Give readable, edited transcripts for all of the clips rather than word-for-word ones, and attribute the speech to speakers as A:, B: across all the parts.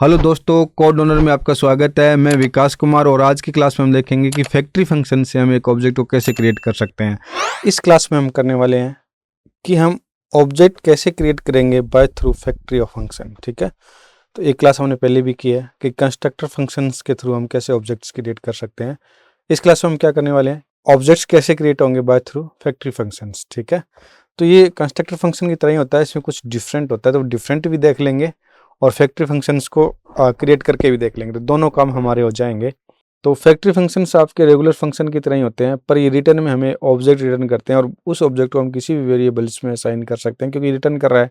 A: Hello दोस्तों, code owner में आपका स्वागत है। मैं विकास कुमार और आज की क्लास में हम देखेंगे कि फैक्ट्री फंक्शन से हम एक ऑब्जेक्ट को कैसे क्रिएट कर सकते हैं। इस क्लास में हम करने वाले हैं कि हम ऑब्जेक्ट कैसे क्रिएट करेंगे by through factory of function. ठीक है, तो एक क्लास हमने पहले भी की है कि कंस्ट्रक्टर फंक्शंस के थ्रू हम कैसे ऑब्जेक्ट्स क्रिएट कर सकते हैं। इस क्लास में हम क्या करने वाले हैं, ऑब्जेक्ट्स कैसे क्रिएट होंगे बाय थ्रू फैक्ट्री फंक्शंस। ठीक है, तो ये कंस्ट्रक्टर फंक्शन की तरह ही होता है, इसमें कुछ डिफरेंट होता है, तो डिफरेंट भी देख लेंगे और फैक्ट्री फंक्शंस को क्रिएट करके भी देख लेंगे, तो दोनों काम हमारे हो जाएंगे। तो फैक्ट्री फंक्शंस आपके रेगुलर फंक्शन की तरह ही होते हैं, पर ये रिटर्न में हमें ऑब्जेक्ट रिटर्न करते हैं और उस ऑब्जेक्ट को हम किसी भी वेरिएबल्स में असाइन कर सकते हैं क्योंकि रिटर्न कर रहा है।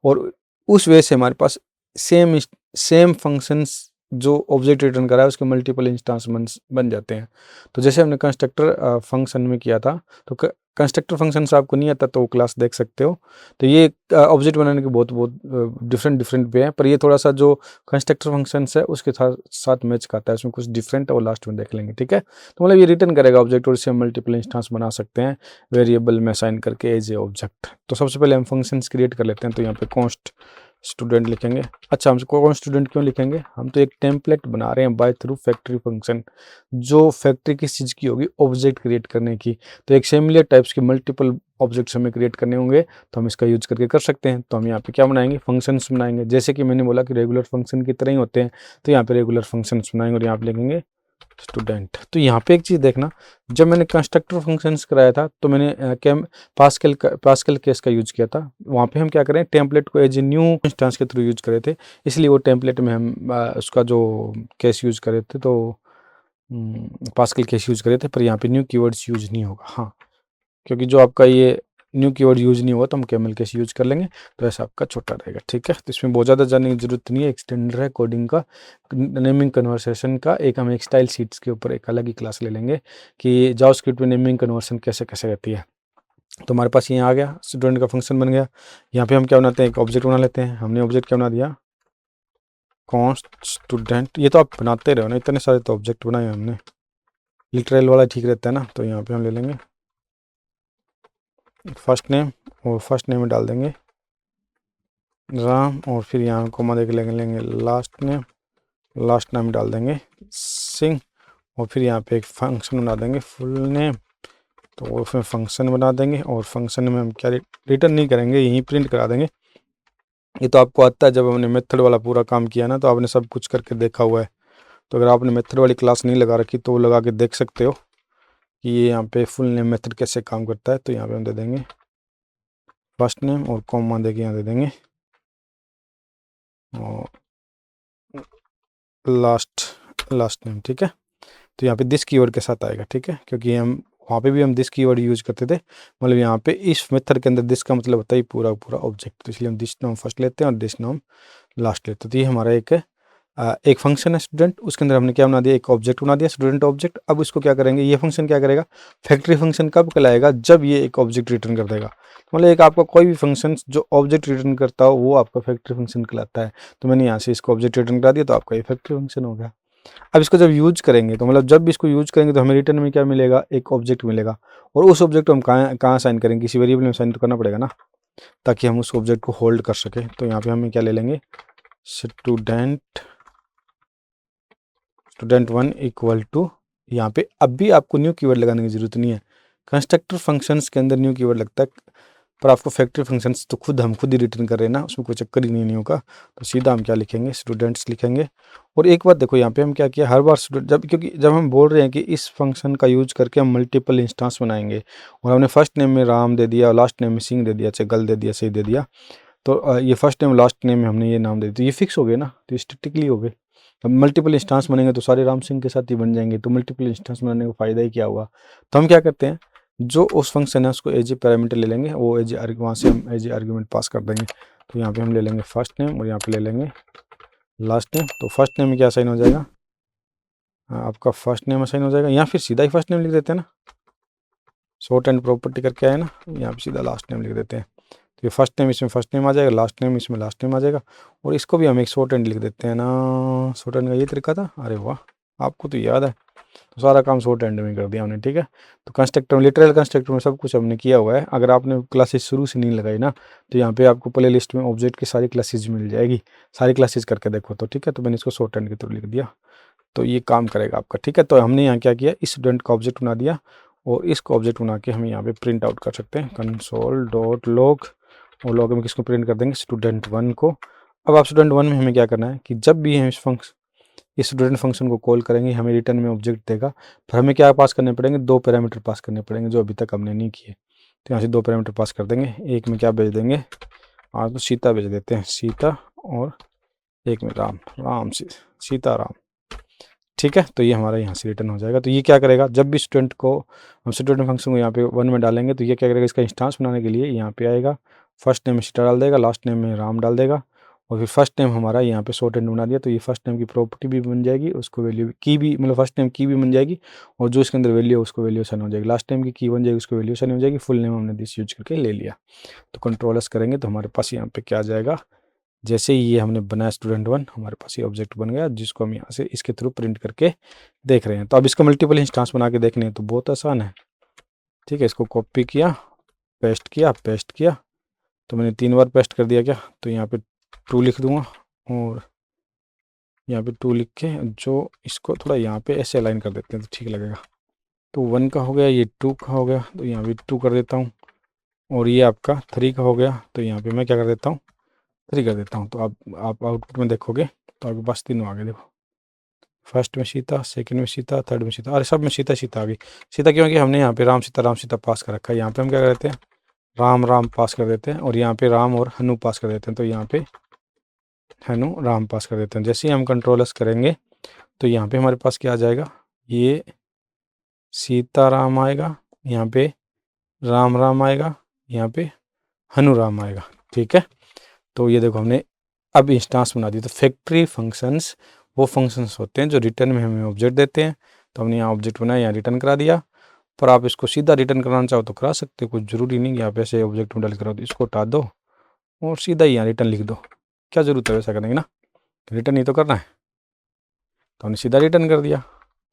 A: और उस वजह से हमारे पास सेम सेम फंक्शंस जो ऑब्जेक्ट रिटर्न कर रहा है उसके मल्टीपल इंस्टेंस बन जाते हैं। तो जैसे हमने कंस्ट्रक्टर फंक्शन में किया था, तो कंस्ट्रक्टर फंक्शंस आपको नहीं आता तो वो क्लास देख सकते हो। तो ये ऑब्जेक्ट बनाने के बहुत बहुत डिफरेंट डिफरेंट वे हैं, पर ये थोड़ा सा जो कंस्ट्रक्टर फंक्शंस है उसके साथ मैच खाता है, इसमें कुछ डिफरेंट है वो लास्ट में देख लेंगे। ठीक है, तो मतलब ये रिटर्न करेगा ऑब्जेक्ट और इससे हम मल्टीपल इंस्टेंस बना सकते हैं वेरिएबल में असाइन करके एज ए ऑब्जेक्ट। तो सबसे पहले हम फंक्शंस क्रिएट कर लेते हैं। तो यहाँ पे कॉन्स्ट स्टूडेंट लिखेंगे। अच्छा, हम कौन स्टूडेंट क्यों लिखेंगे, हम तो एक टेम्पलेट बना रहे हैं बाय थ्रू फैक्ट्री फंक्शन। जो फैक्ट्री किस चीज़ की होगी, ऑब्जेक्ट क्रिएट करने की। तो एक सिमिलर टाइप्स के मल्टीपल ऑब्जेक्ट्स हमें क्रिएट करने होंगे, तो हम इसका यूज करके कर सकते हैं। तो हम यहाँ पे क्या बनाएंगे, फंक्शंस बनाएंगे। जैसे कि मैंने बोला कि रेगुलर फंक्शन की तरह ही होते हैं, तो यहाँ पे रेगुलर फंक्शंस बनाएंगे और यहाँ पे लिखेंगे स्टूडेंट। तो यहाँ पे एक चीज़ देखना, जब मैंने कंस्ट्रक्टर फंक्शंस कराया था तो मैंने कैम पास्कल केस का यूज किया था। वहाँ पे हम क्या करें, टेम्पलेट को एज ए न्यू इंस्टेंस के थ्रू यूज करे थे, इसलिए वो टेम्पलेट में हम उसका जो केस यूज करे थे तो पास्कल केस यूज करे थे, पर यहाँ पे न्यू कीवर्ड्स यूज नहीं होगा। हाँ, क्योंकि जो आपका ये न्यू कीवर्ड यूज नहीं हुआ तो हम कैमल केस यूज कर लेंगे, तो ऐसा आपका छोटा रहेगा। ठीक है, तो इसमें बहुत ज़्यादा जानने की जरूरत नहीं है, एक्सटेंडर है कोडिंग का, नेमिंग कन्वर्सेशन का। एक हम एक स्टाइल शीट्स के ऊपर एक अलग ही क्लास ले लेंगे कि जावास्क्रिप्ट में नेमिंग कन्वर्सन कैसे कैसे रहती है। तो हमारे पास ये आ गया, स्टूडेंट का फंक्शन बन गया। यहाँ पे हम क्या बनाते हैं, एक ऑब्जेक्ट बना लेते हैं। हमने ऑब्जेक्ट क्या बना दिया, कॉन्स्ट स्टूडेंट। ये तो आप बनाते रहो ना, इतने सारे तो ऑब्जेक्ट बनाए हमने, लिटरल वाला ठीक रहता है ना। तो यहाँ पे हम ले लेंगे फर्स्ट नेम और फर्स्ट नेम में डाल देंगे राम, और फिर यहाँ कोमा देख लेंगे लास्ट नेम डाल देंगे सिंह, और फिर यहाँ पे एक फंक्शन बना देंगे फुल नेम। तो उसमें फंक्शन बना देंगे और फंक्शन में हम क्या रिटर्न नहीं करेंगे, यहीं प्रिंट करा देंगे। ये तो आपको आता है, जब हमने मेथड वाला पूरा काम किया ना तो आपने सब कुछ करके देखा हुआ है। तो अगर आपने मेथड वाली क्लास नहीं लगा रखी तो वो लगा के देख सकते हो कि ये यहाँ पे फुल नेम मेथड कैसे काम करता है। तो यहाँ पे हम दे देंगे फर्स्ट नेम और कॉमा देके यहाँ दे देंगे और लास्ट नेम। ठीक है, तो यहाँ पे दिस कीवर्ड के साथ आएगा। ठीक है, क्योंकि हम वहाँ पे भी हम दिस कीवर्ड यूज करते थे, मतलब यहाँ पे इस मेथड के अंदर दिस का मतलब होता है पूरा पूरा ऑब्जेक्ट, तो इसलिए हम दिस नाम फर्स्ट लेते हैं और दिस नाम लास्ट लेते हैं। तो ये हमारा एक फंक्शन है स्टूडेंट, उसके अंदर हमने क्या बना दिया, एक ऑब्जेक्ट बना दिया स्टूडेंट ऑब्जेक्ट। अब इसको क्या करेंगे, ये फंक्शन क्या करेगा, फैक्ट्री फंक्शन कब कहलाएगा, जब ये एक ऑब्जेक्ट रिटर्न कर देगा। मतलब एक आपका कोई भी फंक्शन जो ऑब्जेक्ट रिटर्न करता हो वो आपका फैक्ट्री फंक्शन कहलाता है। तो मैंने यहाँ से इसको ऑब्जेक्ट रिटर्न करा दिया, तो आपका ये फैक्ट्री फंक्शन हो गया। अब इसको जब यूज करेंगे तो मतलब जब भी इसको यूज करेंगे तो हमें रिटर्न में क्या मिलेगा, एक ऑब्जेक्ट मिलेगा। और उस ऑब्जेक्ट को हम कहाँ कहाँ साइन करेंगे, किसी वेरिएबल में साइन तो करना पड़ेगा ना, ताकि हम उस ऑब्जेक्ट को होल्ड कर सकें। तो यहाँ पे हमें क्या ले लेंगे, स्टूडेंट वन इक्वल टू, यहाँ पे अब भी आपको न्यू कीवर्ड लगाने की जरूरत नहीं है। कंस्ट्रक्टर फंक्शंस के अंदर न्यू कीवर्ड लगता है, पर आपको फैक्ट्री फंक्शंस तो हम खुद ही रिटर्न कर रहे हैं ना, उसमें कोई चक्कर ही नहीं होगा। तो सीधा हम क्या लिखेंगे, स्टूडेंट्स लिखेंगे। और एक बात देखो, यहाँ पे हम क्या किया, हर बार स्टूडेंट क्योंकि जब हम बोल रहे हैं कि इस फंक्शन का यूज करके हम मल्टीपल इंस्टेंस बनाएंगे, और हमने फर्स्ट नेम में राम दे दिया, लास्ट नेम में सिंह दे दिया, गल दे दिया, सही दे दिया, तो ये फर्स्ट नेम लास्ट नेम में हमने ये नाम दे दिया, तो ये फिक्स हो गए ना, तो स्टैटिकली हो गए। अब मल्टीपल इंस्टेंस बनेंगे तो सारे राम सिंह के साथ ही बन जाएंगे, तो मल्टीपल इंस्टेंस बनाने का फ़ायदा ही क्या हुआ। तो हम क्या करते हैं, जो उस फंक्शन है उसको एज ए पैरामीटर ले लेंगे, वो एज वहाँ से हम एज ए आर्ग्यूमेंट पास कर देंगे। तो यहाँ पे हम ले लेंगे फर्स्ट नेम और यहाँ पे ले लेंगे लास्ट नेम। तो फर्स्ट नेम में क्या साइन हो जाएगा, आपका फर्स्ट नेम साइन हो जाएगा, या फिर सीधा ही फर्स्ट नेम लिख देते हैं ना, शॉर्ट एंड प्रॉपर्टी करके आए ना, यहाँ पे सीधा लास्ट नेम लिख देते हैं। तो ये फर्स्ट नेम इसमें फर्स्ट नेम आ जाएगा, लास्ट नेम इसमें लास्ट नेम आ जाएगा। और इसको भी हम एक शॉर्ट एंड लिख देते हैं ना, शॉर्ट एंड का ये तरीका था, अरे वाह आपको तो याद है। तो सारा काम शॉर्ट हैंड में कर दिया हमने, ठीक है। तो कंस्ट्रक्टर में, लिटरल कंस्ट्रक्टर में सब कुछ हमने किया हुआ है। अगर आपने क्लासेस शुरू से नहीं लगाई ना, तो यहाँ पे आपको प्ले लिस्ट में ऑब्जेक्ट की सारी क्लासेज मिल जाएगी, सारी क्लासेज करके देखो तो, ठीक है। तो मैंने इसको शॉर्ट हैंड के थ्रू लिख दिया, तो ये काम करेगा आपका, ठीक है। तो हमने यहाँ क्या किया, इस स्टूडेंट का ऑब्जेक्ट बना दिया और इसको ऑब्जेक्ट बना के हम यहाँ पे प्रिंट आउट कर सकते हैं, console.log, और लॉग में किसको प्रिंट कर देंगे, student1 को। अब आप student1 में हमें क्या करना है कि जब भी हम इस स्टूडेंट फंक्शन को कॉल करेंगे, हमें रिटर्न में ऑब्जेक्ट देगा, पर हमें क्या पास करने पड़ेंगे, 2 पैरामीटर पास करने पड़ेंगे जो अभी तक हमने नहीं किए। तो यहाँ से 2 पैरामीटर पास कर देंगे, एक में क्या भेज देंगे, तो सीता भेज देते हैं, सीता, और एक में राम सीताराम, ठीक है। तो ये हमारा यहाँ से रिटर्न हो जाएगा। तो ये क्या करेगा, जब भी स्टूडेंट को हम स्टूडेंट फंक्शन को यहाँ पे 1 में डालेंगे, तो ये क्या करेगा, इसका इंस्टांस बनाने के लिए यहाँ पे आएगा, फर्स्ट नेम में सीता डाल देगा, लास्ट नेम में राम डाल देगा, और फिर फर्स्ट नेम हमारा यहाँ पे शॉर्ट हैंड बना दिया। तो ये फर्स्ट नेम की प्रॉपर्टी भी बन जाएगी, उसको वैल्यू की भी, मतलब फर्स्ट नेम की भी बन जाएगी, और जो इसके अंदर वैल्यू है उसको वैल्यूएशन हो जाएगी, लास्ट नेम की बन जाएगी, उसको वैल्यूएशन हो जाएगी, फुल नेम हमने दिस यूज करके ले लिया। तो कंट्रोल एस करेंगे तो हमारे पास यहाँ पे क्या आ जाएगा, जैसे ही ये हमने बनाया student1, हमारे पास ये ऑब्जेक्ट बन गया, जिसको हम यहाँ से इसके थ्रू प्रिंट करके देख रहे हैं। तो अब इसको मल्टीपल इंस्टांस बना के देखने हैं तो बहुत आसान है, ठीक है। इसको कॉपी किया, पेस्ट किया, तो मैंने 3 बार पेस्ट कर दिया क्या, तो यहाँ पे 2 लिख दूंगा, और यहाँ पे 2 लिख के जो इसको थोड़ा यहाँ पे ऐसे अलाइन कर देते हैं तो ठीक लगेगा। तो 1 का हो गया, ये 2 का हो गया, तो यहाँ पे 2 कर देता हूँ, और ये आपका 3 का हो गया, तो यहाँ पे मैं क्या कर देता हूँ, 3 कर देता हूँ। तो आप आउटपुट में देखोगे तो आपके पास तीनों आ गए, देखो, फर्स्ट में सीता, सेकंड में सीता, थर्ड में सीता, अरे सब में सीता आ गई। सीता क्योंकि हमने यहाँ पे राम सीता पास कर रखा है, यहाँ पे हम क्या कर देते हैं, राम पास कर देते हैं, और यहाँ पे राम और हनु पास कर देते हैं, तो यहाँ पे हनु राम पास कर देते हैं। जैसे ही हम कंट्रोल एस करेंगे तो यहाँ पे हमारे पास क्या आ जाएगा, ये सीताराम आएगा, यहाँ पे राम आएगा, यहाँ पे हनुराम आएगा, ठीक है। तो ये देखो हमने अब इंस्टांस बना दी। तो फैक्ट्री फंक्शंस वो फंक्शंस होते हैं जो रिटर्न में हमें ऑब्जेक्ट देते हैं। तो हमने यहाँ ऑब्जेक्ट बनाया, यहाँ रिटर्न करा दिया, पर आप इसको सीधा रिटर्न कराना चाहो तो करा सकते हो, कुछ जरूरी नहीं कि आप ऐसे ऑब्जेक्ट में डाल करो। तो इसको हटा दो और सीधा ही यहाँ रिटर्न लिख दो, क्या जरूरत है वैसा करने की ना, रिटर्न ही तो करना है। तो हमने सीधा रिटर्न कर दिया,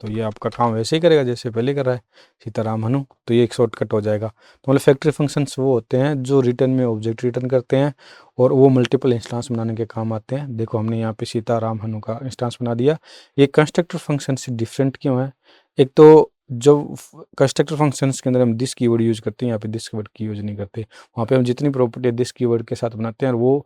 A: तो ये आपका काम वैसे ही करेगा जैसे पहले कर रहा है, सीताराम हनु। तो ये एक शॉर्टकट हो जाएगा। तो मतलब फैक्ट्री फंक्शंस वो होते हैं जो रिटर्न में ऑब्जेक्ट रिटर्न करते हैं, और वो मल्टीपल इंस्टांस बनाने के काम आते हैं। देखो हमने यहाँ पे सीताराम हनु का इंस्टांस बना दिया। ये कंस्ट्रक्टर फंक्शन से डिफरेंट क्यों है, एक तो जब कंस्ट्रक्टर फंक्शंस के अंदर हम दिस कीवर्ड यूज करते हैं, यहाँ पे दिस कीवर्ड की यूज नहीं करते। वहाँ पे हम जितनी प्रॉपर्टी दिस कीवर्ड के साथ बनाते हैं, और वो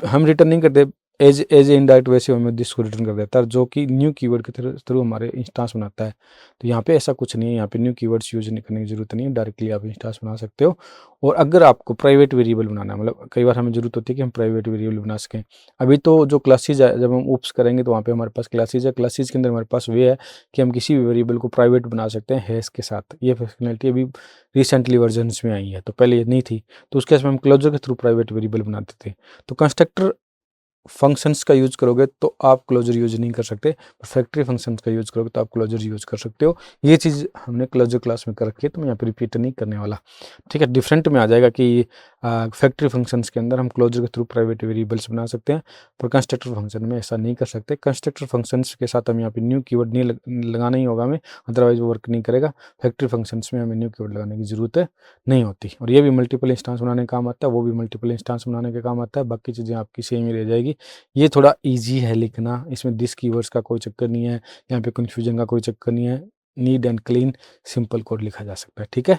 A: हम रिटर्न नहीं करते, एज इनडायरेक्ट वैसे हमें दिस को रिटर्न कर देता है, जो कि न्यू कीवर्ड के थ्रू हमारे इंस्टांस बनाता है। तो यहाँ पे ऐसा कुछ नहीं है, यहाँ पे न्यू कीवर्ड्स यूज नहीं करने की जरूरत नहीं है, डायरेक्टली आप इंस्टांस बना सकते हो। और अगर आपको प्राइवेट वेरिएबल बनाना है, मतलब कई बार हमें जरूरत होती है कि हम प्राइवेट वेरिएबल बना सकें। अभी तो जो क्लासेज है, जब हम ऊप्स करेंगे तो वहाँ पे हमारे पास क्लासेज है, क्लासेज के अंदर हमारे पास वे है कि हम किसी भी वेरिएबल को प्राइवेट बना सकते हैं हैश के साथ। ये फैसिलिटी अभी रिसेंटली वर्जन्स में आई है, तो पहले ये नहीं थी। तो उसके में हम क्लोजर के थ्रू प्राइवेट वेरिएबल बनाते थे। तो कंस्ट्रक्टर फंक्शंस का यूज करोगे तो आप क्लोजर यूज नहीं कर सकते, फैक्ट्री फंक्शंस का यूज करोगे तो आप क्लोजर यूज कर सकते हो। ये चीज़ हमने क्लोजर क्लास में कर रखी है, तो मैं यहाँ पे रिपीट नहीं करने वाला, ठीक है। डिफरेंट में आ जाएगा कि फैक्ट्री फंक्शंस के अंदर हम क्लोजर के थ्रू प्राइवेट वेरिएबल्स बना सकते हैं, पर कंस्ट्रक्टर फंक्शन में ऐसा नहीं कर सकते। कंस्ट्रक्टर फंक्शंस के साथ हम यहाँ पे न्यू कीवर्ड नहीं लगाना ही होगा हमें, अदरवाइज वो वर्क नहीं करेगा। फैक्ट्री फंक्शंस में हमें न्यू कीवर्ड लगाने की जरूरत नहीं होती। और ये भी मल्टीपल इंस्टांस बनाने का काम आता है, वो भी मल्टीपल इंस्टांस बनाने का काम आता है। बाकी चीज़ें आपकी सेम ही रह जाएगी। ये थोड़ा ईजी है लिखना, इसमें दिस कीवर्ड्स का कोई चक्कर नहीं है, यहाँ पे कन्फ्यूजन का कोई चक्कर नहीं है। Neat and clean simple code लिखा जा सकता है, ठीक है।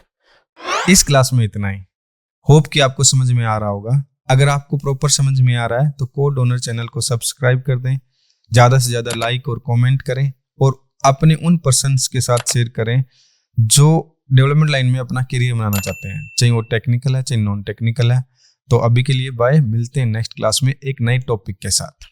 B: इस क्लास में इतना ही। होप कि आपको समझ में आ रहा होगा। अगर आपको प्रॉपर समझ में आ रहा है तो कोड ओनर चैनल को सब्सक्राइब कर दें, ज़्यादा से ज़्यादा लाइक और कमेंट करें, और अपने उन पर्सन्स के साथ शेयर करें जो डेवलपमेंट लाइन में अपना करियर बनाना चाहते हैं, चाहे वो टेक्निकल है चाहे नॉन टेक्निकल है। तो अभी के लिए बाय, मिलते हैं नेक्स्ट क्लास में एक नए टॉपिक के साथ।